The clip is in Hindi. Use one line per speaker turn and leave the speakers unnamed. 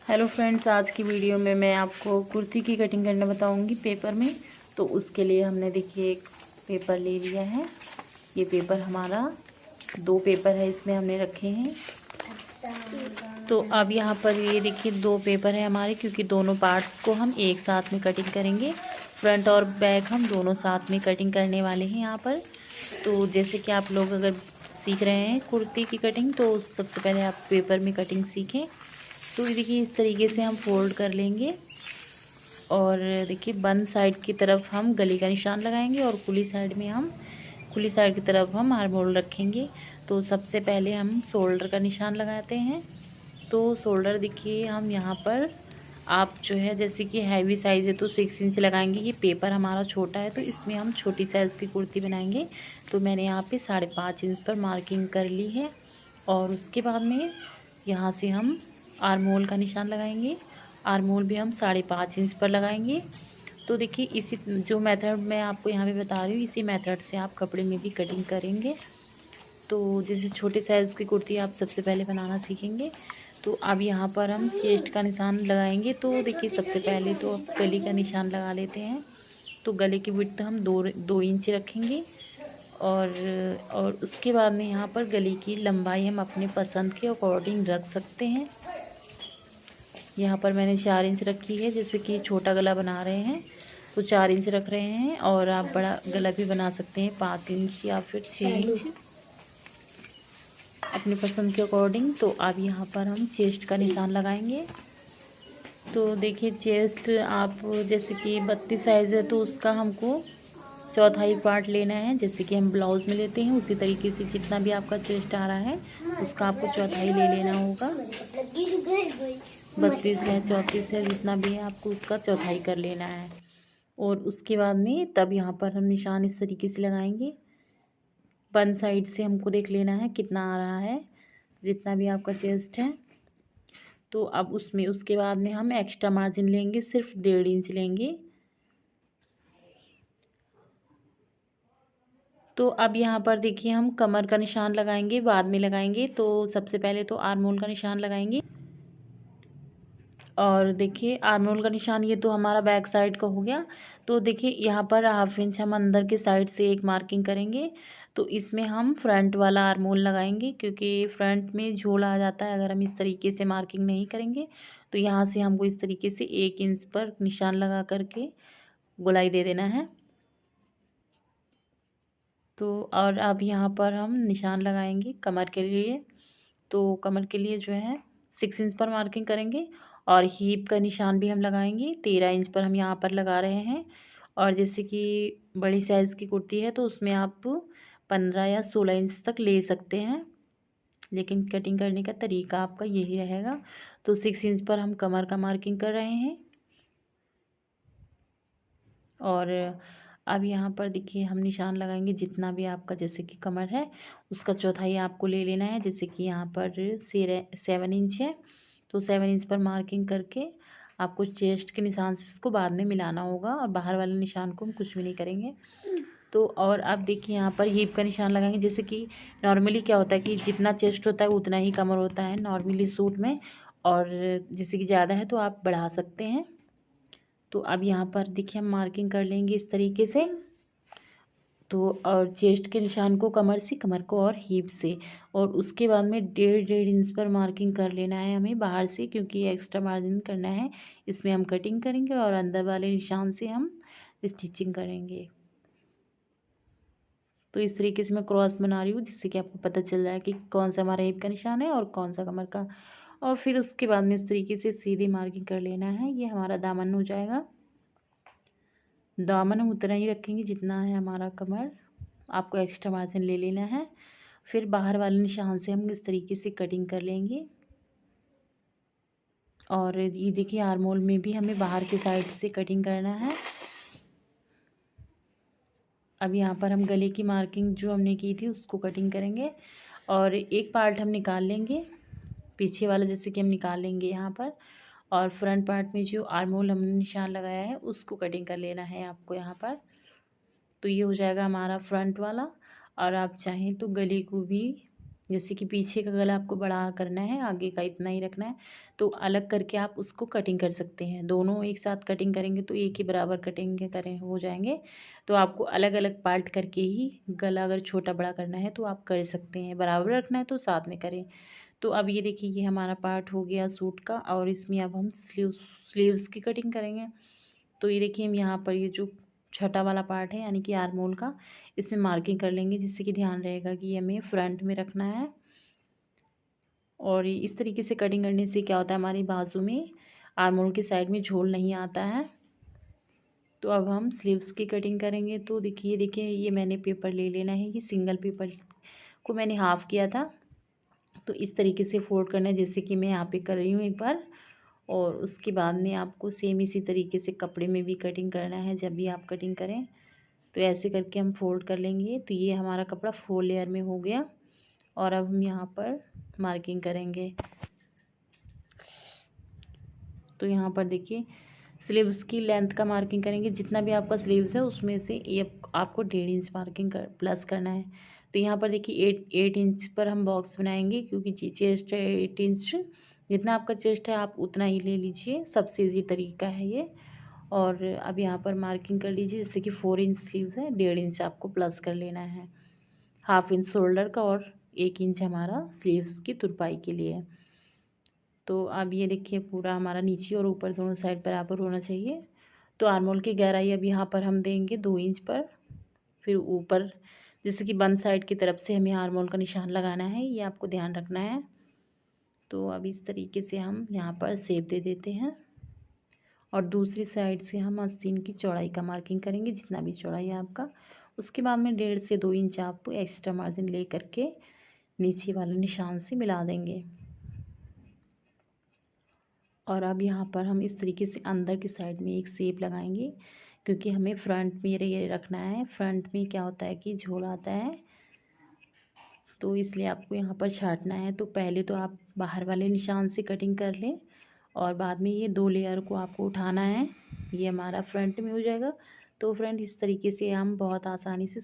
हेलो फ्रेंड्स, आज की वीडियो में मैं आपको कुर्ती की कटिंग करना बताऊंगी पेपर में। तो उसके लिए हमने देखिए एक पेपर ले लिया है। ये पेपर हमारा 2 पेपर है, इसमें हमने रखे हैं। तो अब यहाँ पर ये देखिए 2 पेपर है हमारे, क्योंकि दोनों पार्ट्स को हम एक साथ में कटिंग करेंगे। फ्रंट और बैक हम दोनों साथ में कटिंग करने वाले हैं यहाँ पर। तो जैसे कि आप लोग अगर सीख रहे हैं कुर्ती की कटिंग, तो सबसे पहले आप पेपर में कटिंग सीखें। तो ये देखिए इस तरीके से हम फोल्ड कर लेंगे और देखिए बंद साइड की तरफ हम गले का निशान लगाएंगे और खुली साइड की तरफ हम आर्म होल रखेंगे। तो सबसे पहले हम शोल्डर का निशान लगाते हैं। तो शोल्डर देखिए हम यहाँ पर, आप जो है जैसे कि हैवी साइज़ है तो 6 इंच लगाएंगे। ये पेपर हमारा छोटा है तो इसमें हम छोटी साइज़ की कुर्ती बनाएंगे। तो मैंने यहाँ पे 5.5 इंच पर मार्किंग कर ली है। और उसके बाद में यहाँ से हम आर्म होल का निशान लगाएंगे। आर्म होल भी हम 5.5 इंच पर लगाएंगे। तो देखिए इसी जो मेथड मैं आपको यहाँ पे बता रही हूँ, इसी मेथड से आप कपड़े में भी कटिंग करेंगे। तो जैसे छोटे साइज़ की कुर्ती आप सबसे पहले बनाना सीखेंगे। तो अब यहाँ पर हम चेस्ट का निशान लगाएंगे। तो देखिए सबसे पहले तो अब गले का निशान लगा लेते हैं। तो गले की विड्थ हम 2 इंच रखेंगे। और उसके बाद में यहाँ पर गले की लंबाई हम अपने पसंद के अकॉर्डिंग रख सकते हैं। यहाँ पर मैंने 4 इंच रखी है, जैसे कि छोटा गला बना रहे हैं तो 4 इंच रख रहे हैं। और आप बड़ा गला भी बना सकते हैं 5 इंच या फिर 6 इंच, अपनी पसंद के अकॉर्डिंग। तो अब यहाँ पर हम चेस्ट का निशान लगाएंगे। तो देखिए चेस्ट आप जैसे कि 32 साइज़ है तो उसका हमको चौथाई पार्ट लेना है, जैसे कि हम ब्लाउज़ में लेते हैं उसी तरीके से जितना भी आपका चेस्ट आ रहा है उसका आपको चौथाई ले लेना होगा। 32 है, 34 है, जितना भी है आपको उसका चौथाई कर लेना है। और उसके बाद में तब यहाँ पर हम निशान इस तरीके से लगाएंगे। वन साइड से हमको देख लेना है कितना आ रहा है, जितना भी आपका चेस्ट है। तो अब उसमें उसके बाद में हम एक्स्ट्रा मार्जिन लेंगे, सिर्फ 1.5 इंच लेंगे। तो अब यहाँ पर देखिए हम कमर का निशान लगाएंगे, बाद में लगाएंगे। तो सबसे पहले तो आर्म होल का निशान लगाएंगे। और देखिए आर्म होल का निशान ये तो हमारा बैक साइड का हो गया। तो देखिए यहाँ पर 1/2 इंच हम अंदर के साइड से एक मार्किंग करेंगे। तो इसमें हम फ्रंट वाला आर्म होल लगाएंगे, क्योंकि फ्रंट में झोल आ जाता है अगर हम इस तरीके से मार्किंग नहीं करेंगे। तो यहाँ से हमको इस तरीके से 1 इंच पर निशान लगा करके गोलाई दे देना है। तो और अब यहाँ पर हम निशान लगाएंगे कमर के लिए। तो कमर के लिए जो है 6 इंच पर मार्किंग करेंगे। और हीप का निशान भी हम लगाएंगे, 13 इंच पर हम यहाँ पर लगा रहे हैं। और जैसे कि बड़ी साइज़ की कुर्ती है तो उसमें आप 15 या 16 इंच तक ले सकते हैं, लेकिन कटिंग करने का तरीका आपका यही रहेगा। तो 6 इंच पर हम कमर का मार्किंग कर रहे हैं। और अब यहाँ पर देखिए हम निशान लगाएंगे जितना भी आपका जैसे कि कमर है उसका चौथाई आपको ले लेना है। जैसे कि यहाँ पर 7 इंच है तो 7 इंच पर मार्किंग करके आपको चेस्ट के निशान से इसको बाद में मिलाना होगा, और बाहर वाले निशान को हम कुछ भी नहीं करेंगे। तो और अब देखिए यहाँ पर हीप का निशान लगाएंगे। जैसे कि नॉर्मली क्या होता है कि जितना चेस्ट होता है उतना ही कमर होता है नॉर्मली सूट में, और जैसे कि ज़्यादा है तो आप बढ़ा सकते हैं। तो अब यहाँ पर देखिए हम मार्किंग कर लेंगे इस तरीके से। तो और चेस्ट के निशान को कमर से, कमर को और हीप से। और उसके बाद में 1.5 इंच पर मार्किंग कर लेना है हमें बाहर से, क्योंकि एक्स्ट्रा मार्जिन करना है। इसमें हम कटिंग करेंगे और अंदर वाले निशान से हम स्टिचिंग करेंगे। तो इस तरीके से मैं क्रॉस बना रही हूँ, जिससे कि आपको पता चल जाए कि कौन सा हमारा हिप का निशान है और कौन सा कमर का। और फिर उसके बाद में इस तरीके से सीधी मार्किंग कर लेना है। ये हमारा दामन हो जाएगा। दामन हम उतना ही रखेंगे जितना है हमारा कमर, आपको एक्स्ट्रा मार्जिन ले लेना है। फिर बाहर वाले निशान से हम इस तरीके से कटिंग कर लेंगे। और ये देखिए आर्म होल में भी हमें बाहर के साइड से कटिंग करना है। अब यहाँ पर हम गले की मार्किंग जो हमने की थी उसको कटिंग करेंगे। और एक पार्ट हम निकाल लेंगे, पीछे वाला जैसे कि हम निकाल लेंगे यहाँ पर। और फ्रंट पार्ट में जो आर्म होल हमने निशान लगाया है उसको कटिंग कर लेना है आपको यहाँ पर। तो ये हो जाएगा हमारा फ्रंट वाला। और आप चाहें तो गले को भी जैसे कि पीछे का गला आपको बड़ा करना है, आगे का इतना ही रखना है, तो अलग करके आप उसको कटिंग कर सकते हैं। दोनों एक साथ कटिंग करेंगे तो एक ही बराबर कटिंग करें हो जाएंगे। तो आपको अलग अलग पार्ट करके ही गला अगर छोटा बड़ा करना है तो आप कर सकते हैं, बराबर रखना है तो साथ में करें। तो अब ये देखिए, ये हमारा पार्ट हो गया सूट का, और इसमें अब हम स्लीव्स की कटिंग करेंगे। तो ये देखिए, हम यहाँ पर ये जो छठा वाला पार्ट है यानी कि आर्म होल का, इसमें मार्किंग कर लेंगे, जिससे कि ध्यान रहेगा कि ये हमें फ्रंट में रखना है। और इस तरीके से कटिंग करने से क्या होता है, हमारी बाजू में आर्म होल के साइड में झोल नहीं आता है। तो अब हम स्लीव्स की कटिंग करेंगे। तो देखिए ये मैंने पेपर ले लेना है, ये सिंगल पेपर को मैंने हाफ़ किया था। तो इस तरीके से फोल्ड करना है, जैसे कि मैं यहाँ पे कर रही हूँ एक बार। और उसके बाद में आपको सेम इसी तरीके से कपड़े में भी कटिंग करना है। जब भी आप कटिंग करें तो ऐसे करके हम फोल्ड कर लेंगे। तो ये हमारा कपड़ा 4 लेयर में हो गया। और अब हम यहाँ पर मार्किंग करेंगे। तो यहाँ पर देखिए, स्लीव्स की लेंथ का मार्किंग करेंगे। जितना भी आपका स्लीव्स है उसमें से ये आपको 1.5 इंच मार्किंग प्लस करना है। तो यहाँ पर देखिए 8 इंच पर हम बॉक्स बनाएंगे, क्योंकि चेस्ट है 8 इंच। जितना आपका चेस्ट है आप उतना ही ले लीजिए, सबसे ईजी तरीका है ये। और अब यहाँ पर मार्किंग कर लीजिए, जैसे कि 4 इंच स्लीव्स है, 1.5 इंच आपको प्लस कर लेना है। 1/2 इंच शोल्डर का और 1 इंच हमारा स्लीव्स की तुरपाई के लिए। तो अब ये देखिए, पूरा हमारा नीचे और ऊपर दोनों साइड बराबर होना चाहिए। तो आर्म होल की गहराई अब यहाँ पर हम देंगे 2 इंच पर। फिर ऊपर जैसे कि बंद साइड की तरफ से हमें आर्म होल का निशान लगाना है, ये आपको ध्यान रखना है। तो अब इस तरीके से हम यहाँ पर शेप दे देते हैं। और दूसरी साइड से हम आस्तीन की चौड़ाई का मार्किंग करेंगे, जितना भी चौड़ाई है आपका। उसके बाद में 1.5 से 2 इंच आप एक्स्ट्रा मार्जिन ले करके नीचे वाले निशान से मिला देंगे। और अब यहाँ पर हम इस तरीके से अंदर की साइड में एक शेप लगाएंगे, क्योंकि हमें फ्रंट में ये रखना है। फ्रंट में क्या होता है कि झोल आता है, तो इसलिए आपको यहाँ पर छांटना है। तो पहले तो आप बाहर वाले निशान से कटिंग कर लें, और बाद में ये 2 लेयर को आपको उठाना है। ये हमारा फ्रंट में हो जाएगा। तो फ्रेंड, इस तरीके से हम बहुत आसानी से